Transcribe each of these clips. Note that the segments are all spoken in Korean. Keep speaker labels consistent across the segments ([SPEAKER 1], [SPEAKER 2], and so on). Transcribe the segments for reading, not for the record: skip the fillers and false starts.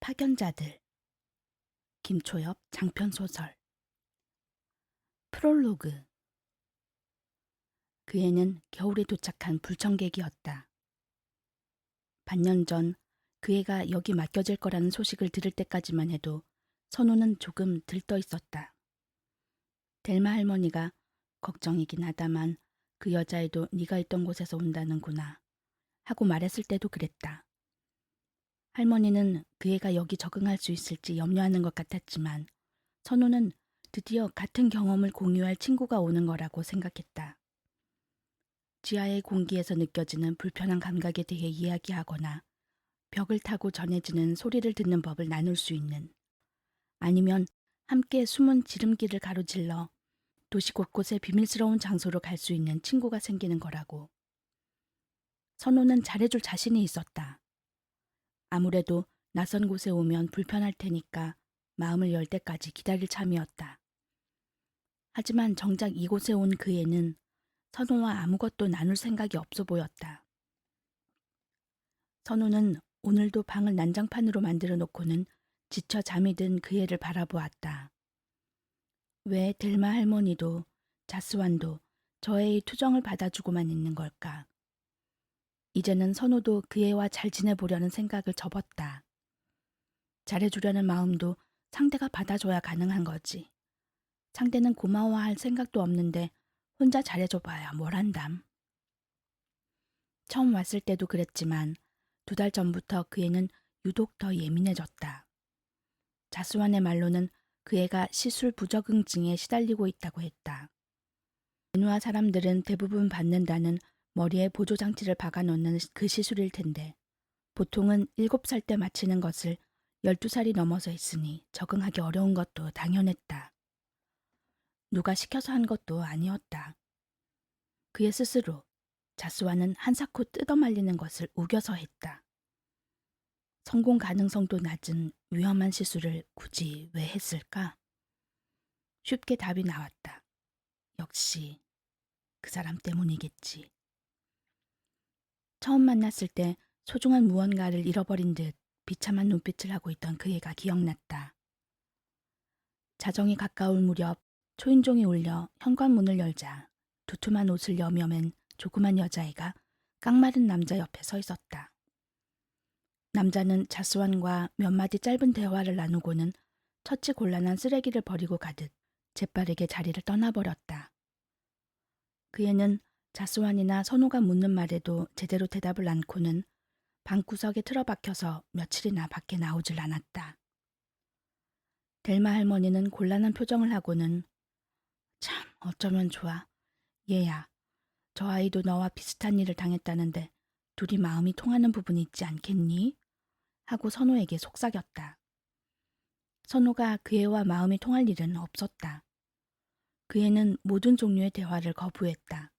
[SPEAKER 1] 파견자들. 김초엽 장편소설. 프롤로그. 그 애는 겨울에 도착한 불청객이었다. 반년 전 그 애가 여기 맡겨질 거라는 소식을 들을 때까지만 해도 선우는 조금 들떠 있었다. 델마 할머니가 걱정이긴 하다만 그 여자애도 네가 있던 곳에서 온다는구나 하고 말했을 때도 그랬다. 할머니는 그 애가 여기 적응할 수 있을지 염려하는 것 같았지만 선우는 드디어 같은 경험을 공유할 친구가 오는 거라고 생각했다. 지하의 공기에서 느껴지는 불편한 감각에 대해 이야기하거나 벽을 타고 전해지는 소리를 듣는 법을 나눌 수 있는, 아니면 함께 숨은 지름길을 가로질러 도시 곳곳의 비밀스러운 장소로 갈 수 있는 친구가 생기는 거라고. 선우는 잘해줄 자신이 있었다. 아무래도 낯선 곳에 오면 불편할 테니까 마음을 열 때까지 기다릴 참이었다. 하지만 정작 이곳에 온 그 애는 선우와 아무것도 나눌 생각이 없어 보였다. 선우는 오늘도 방을 난장판으로 만들어 놓고는 지쳐 잠이 든 그 애를 바라보았다. 왜 델마 할머니도 자스완도 저 애의 투정을 받아주고만 있는 걸까? 이제는 선우도 그 애와 잘 지내보려는 생각을 접었다. 잘해주려는 마음도 상대가 받아줘야 가능한 거지. 상대는 고마워할 생각도 없는데 혼자 잘해줘봐야 뭘 한담. 처음 왔을 때도 그랬지만 2달 전부터 그 애는 유독 더 예민해졌다. 자수환의 말로는 그 애가 시술 부적응증에 시달리고 있다고 했다. 베누아 사람들은 대부분 받는다는 머리에 보조장치를 박아놓는 그 시술일 텐데 보통은 7살 때 마치는 것을 12살이 넘어서 했으니 적응하기 어려운 것도 당연했다. 누가 시켜서 한 것도 아니었다. 그의 스스로 자수환은 한사코 뜯어말리는 것을 우겨서 했다. 성공 가능성도 낮은 위험한 시술을 굳이 왜 했을까? 쉽게 답이 나왔다. 역시 그 사람 때문이겠지. 처음 만났을 때 소중한 무언가를 잃어버린 듯 비참한 눈빛을 하고 있던 그 애가 기억났다. 자정이 가까울 무렵 초인종이 울려 현관문을 열자 두툼한 옷을 여며맨 조그만 여자애가 깡마른 남자 옆에 서 있었다. 남자는 자스완과 몇 마디 짧은 대화를 나누고는 처치곤란한 쓰레기를 버리고 가듯 재빠르게 자리를 떠나버렸다. 그 애는 자스완이나 선우가 묻는 말에도 제대로 대답을 않고는 방구석에 틀어박혀서 며칠이나 밖에 나오질 않았다. 델마 할머니는 곤란한 표정을 하고는 참 어쩌면 좋아. 얘야, 저 아이도 너와 비슷한 일을 당했다는데 둘이 마음이 통하는 부분이 있지 않겠니? 하고 선우에게 속삭였다. 선우가 그 애와 마음이 통할 일은 없었다. 그 애는 모든 종류의 대화를 거부했다.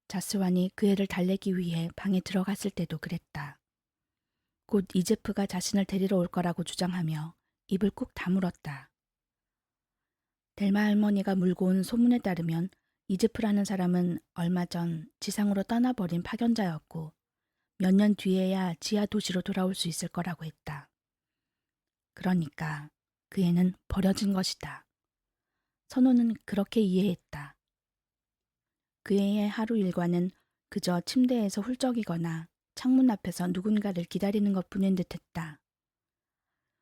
[SPEAKER 1] 자스완이 그 애를 달래기 위해 방에 들어갔을 때도 그랬다. 곧 이제프가 자신을 데리러 올 거라고 주장하며 입을 꾹 다물었다. 델마 할머니가 물고 온 소문에 따르면 이제프라는 사람은 얼마 전 지상으로 떠나버린 파견자였고 몇 년 뒤에야 지하 도시로 돌아올 수 있을 거라고 했다. 그러니까 그 애는 버려진 것이다. 선우는 그렇게 이해했다. 그 애의 하루 일과는 그저 침대에서 훌쩍이거나 창문 앞에서 누군가를 기다리는 것뿐인 듯했다.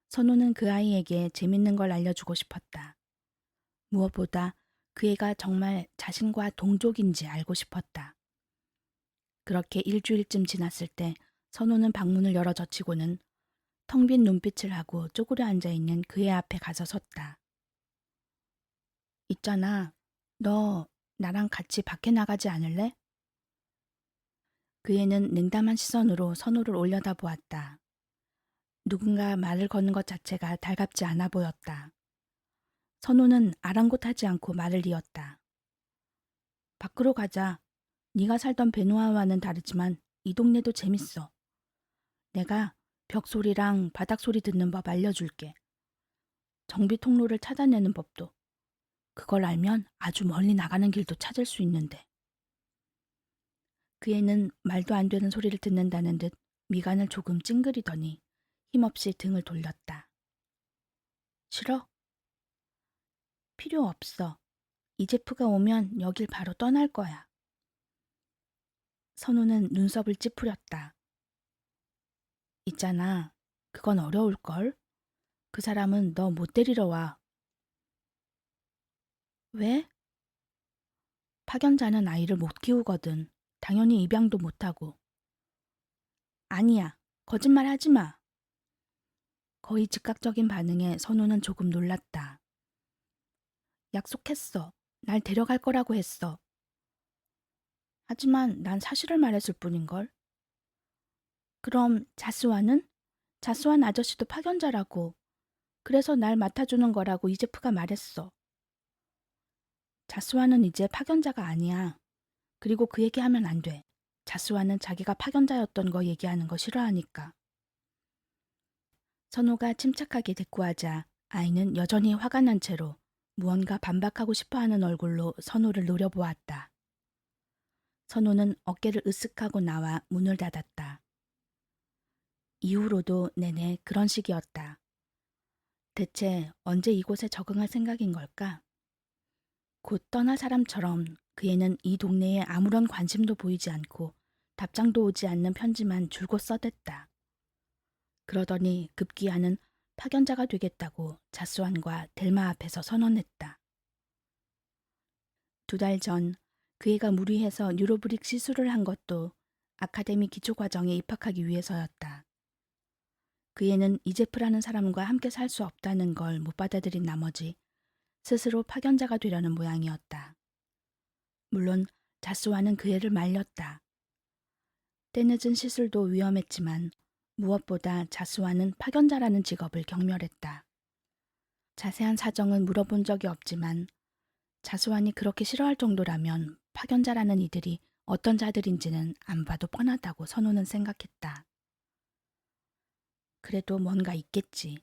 [SPEAKER 1] 선우는 그 아이에게 재밌는 걸 알려주고 싶었다. 무엇보다 그 애가 정말 자신과 동족인지 알고 싶었다. 그렇게 일주일쯤 지났을 때 선우는 방문을 열어 젖히고는 텅 빈 눈빛을 하고 쪼그려 앉아있는 그 애 앞에 가서 섰다. 있잖아, 너 나랑 같이 밖에 나가지 않을래? 그 애는 냉담한 시선으로 선우를 올려다보았다. 누군가 말을 거는 것 자체가 달갑지 않아 보였다. 선우는 아랑곳하지 않고 말을 이었다. 밖으로 가자. 네가 살던 베누아와는 다르지만 이 동네도 재밌어. 내가 벽 소리랑 바닥 소리 듣는 법 알려줄게. 정비 통로를 찾아내는 법도. 그걸 알면 아주 멀리 나가는 길도 찾을 수 있는데. 그 애는 말도 안 되는 소리를 듣는다는 듯 미간을 조금 찡그리더니 힘없이 등을 돌렸다. 싫어? 필요 없어. 이제프가 오면 여길 바로 떠날 거야. 선우는 눈썹을 찌푸렸다. 있잖아. 그건 어려울걸? 그 사람은 너 못 데리러 와. 왜? 파견자는 아이를 못 키우거든. 당연히 입양도 못하고. 아니야. 거짓말 하지 마. 거의 즉각적인 반응에 선우는 조금 놀랐다. 약속했어. 날 데려갈 거라고 했어. 하지만 난 사실을 말했을 뿐인걸. 그럼 자스와는? 자스완 아저씨도 파견자라고. 그래서 날 맡아주는 거라고 이제프가 말했어. 자스완은 이제 파견자가 아니야. 그리고 그 얘기하면 안 돼. 자스완은 자기가 파견자였던 거 얘기하는 거 싫어하니까. 선호가 침착하게 대꾸하자 아이는 여전히 화가 난 채로 무언가 반박하고 싶어하는 얼굴로 선호를 노려보았다. 선호는 어깨를 으쓱하고 나와 문을 닫았다. 이후로도 내내 그런 식이었다. 대체 언제 이곳에 적응할 생각인 걸까? 곧 떠날 사람처럼 그애는 이 동네에 아무런 관심도 보이지 않고 답장도 오지 않는 편지만 줄곧 써댔다. 그러더니 급기야는 파견자가 되겠다고 자스완과 델마 앞에서 선언했다. 2달 전 그 애가 무리해서 뉴로브릭 시술을 한 것도 아카데미 기초과정에 입학하기 위해서였다. 그 애는 이제프라는 사람과 함께 살 수 없다는 걸 못 받아들인 나머지 스스로 파견자가 되려는 모양이었다. 물론 자스완은 그 애를 말렸다. 때늦은 시술도 위험했지만 무엇보다 자스완은 파견자라는 직업을 경멸했다. 자세한 사정은 물어본 적이 없지만 자스완이 그렇게 싫어할 정도라면 파견자라는 이들이 어떤 자들인지는 안 봐도 뻔하다고 선호는 생각했다. 그래도 뭔가 있겠지.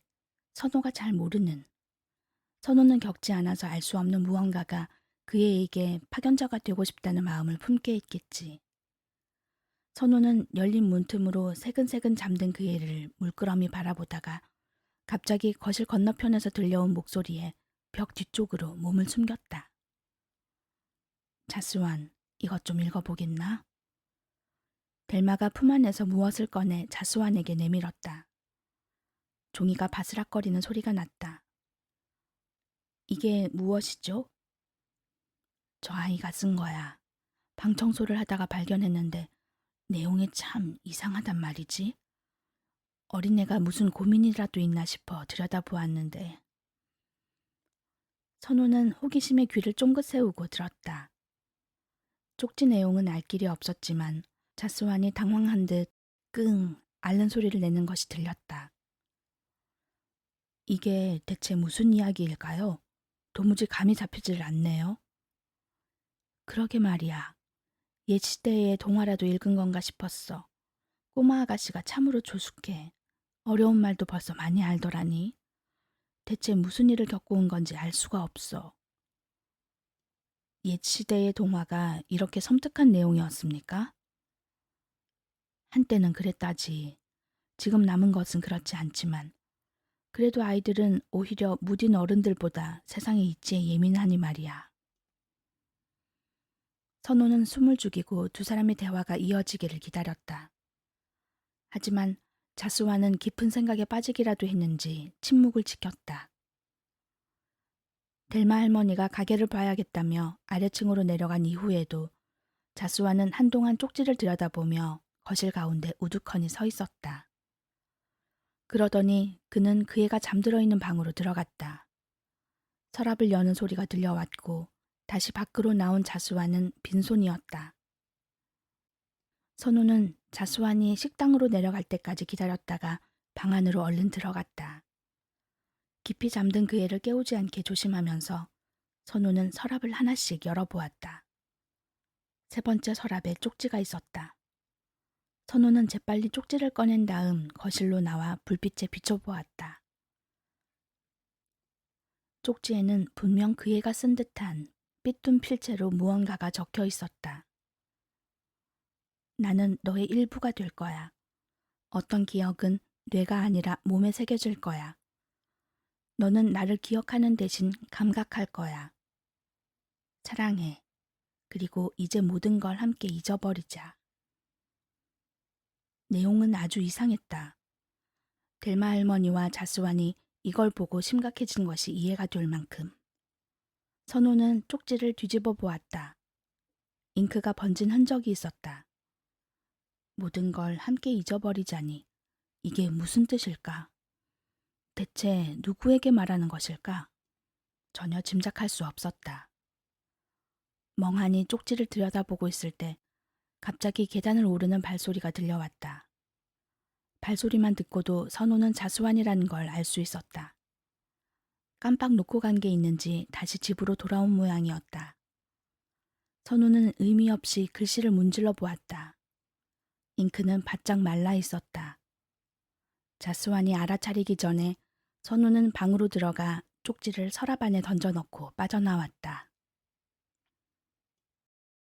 [SPEAKER 1] 선호가 잘 모르는. 선호는 겪지 않아서 알 수 없는 무언가가 그 애에게 파견자가 되고 싶다는 마음을 품게 했겠지. 선호는 열린 문틈으로 새근새근 잠든 그 애를 물끄러미 바라보다가 갑자기 거실 건너편에서 들려온 목소리에 벽 뒤쪽으로 몸을 숨겼다. 자스완, 이것 좀 읽어보겠나? 델마가 품 안에서 무엇을 꺼내 자스완에게 내밀었다. 종이가 바스락거리는 소리가 났다. 이게 무엇이죠? 저 아이가 쓴 거야. 방 청소를 하다가 발견했는데 내용이 참 이상하단 말이지. 어린애가 무슨 고민이라도 있나 싶어 들여다보았는데. 선우는 호기심에 귀를 쫑긋 세우고 들었다. 쪽지 내용은 알 길이 없었지만 자스완이 당황한 듯 끙 앓는 소리를 내는 것이 들렸다. 이게 대체 무슨 이야기일까요? 도무지 감이 잡히질 않네요. 그러게 말이야. 옛 시대의 동화라도 읽은 건가 싶었어. 꼬마 아가씨가 참으로 조숙해. 어려운 말도 벌써 많이 알더라니. 대체 무슨 일을 겪고 온 건지 알 수가 없어. 옛 시대의 동화가 이렇게 섬뜩한 내용이었습니까? 한때는 그랬다지. 지금 남은 것은 그렇지 않지만 그래도 아이들은 오히려 무딘 어른들보다 세상의 이치에 예민하니 말이야. 선호는 숨을 죽이고 두 사람의 대화가 이어지기를 기다렸다. 하지만 자스와는 깊은 생각에 빠지기라도 했는지 침묵을 지켰다. 델마 할머니가 가게를 봐야겠다며 아래층으로 내려간 이후에도 자스와는 한동안 쪽지를 들여다보며 거실 가운데 우두커니 서 있었다. 그러더니 그는 그 애가 잠들어 있는 방으로 들어갔다. 서랍을 여는 소리가 들려왔고 다시 밖으로 나온 자스와는 빈손이었다. 선우는 자스완이 식당으로 내려갈 때까지 기다렸다가 방 안으로 얼른 들어갔다. 깊이 잠든 그 애를 깨우지 않게 조심하면서 선우는 서랍을 하나씩 열어보았다. 3번째 서랍에 쪽지가 있었다. 선우는 재빨리 쪽지를 꺼낸 다음 거실로 나와 불빛에 비춰보았다. 쪽지에는 분명 그 애가 쓴 듯한 삐뚤 필체로 무언가가 적혀 있었다. 나는 너의 일부가 될 거야. 어떤 기억은 뇌가 아니라 몸에 새겨질 거야. 너는 나를 기억하는 대신 감각할 거야. 사랑해. 그리고 이제 모든 걸 함께 잊어버리자. 내용은 아주 이상했다. 델마 할머니와 자스완이 이걸 보고 심각해진 것이 이해가 될 만큼. 선우는 쪽지를 뒤집어 보았다. 잉크가 번진 흔적이 있었다. 모든 걸 함께 잊어버리자니 이게 무슨 뜻일까? 대체 누구에게 말하는 것일까? 전혀 짐작할 수 없었다. 멍하니 쪽지를 들여다보고 있을 때 갑자기 계단을 오르는 발소리가 들려왔다. 발소리만 듣고도 선우는 자수환이라는 걸 알 수 있었다. 깜빡 놓고 간 게 있는지 다시 집으로 돌아온 모양이었다. 선우는 의미 없이 글씨를 문질러 보았다. 잉크는 바짝 말라 있었다. 자수환이 알아차리기 전에 선우는 방으로 들어가 쪽지를 서랍 안에 던져넣고 빠져나왔다.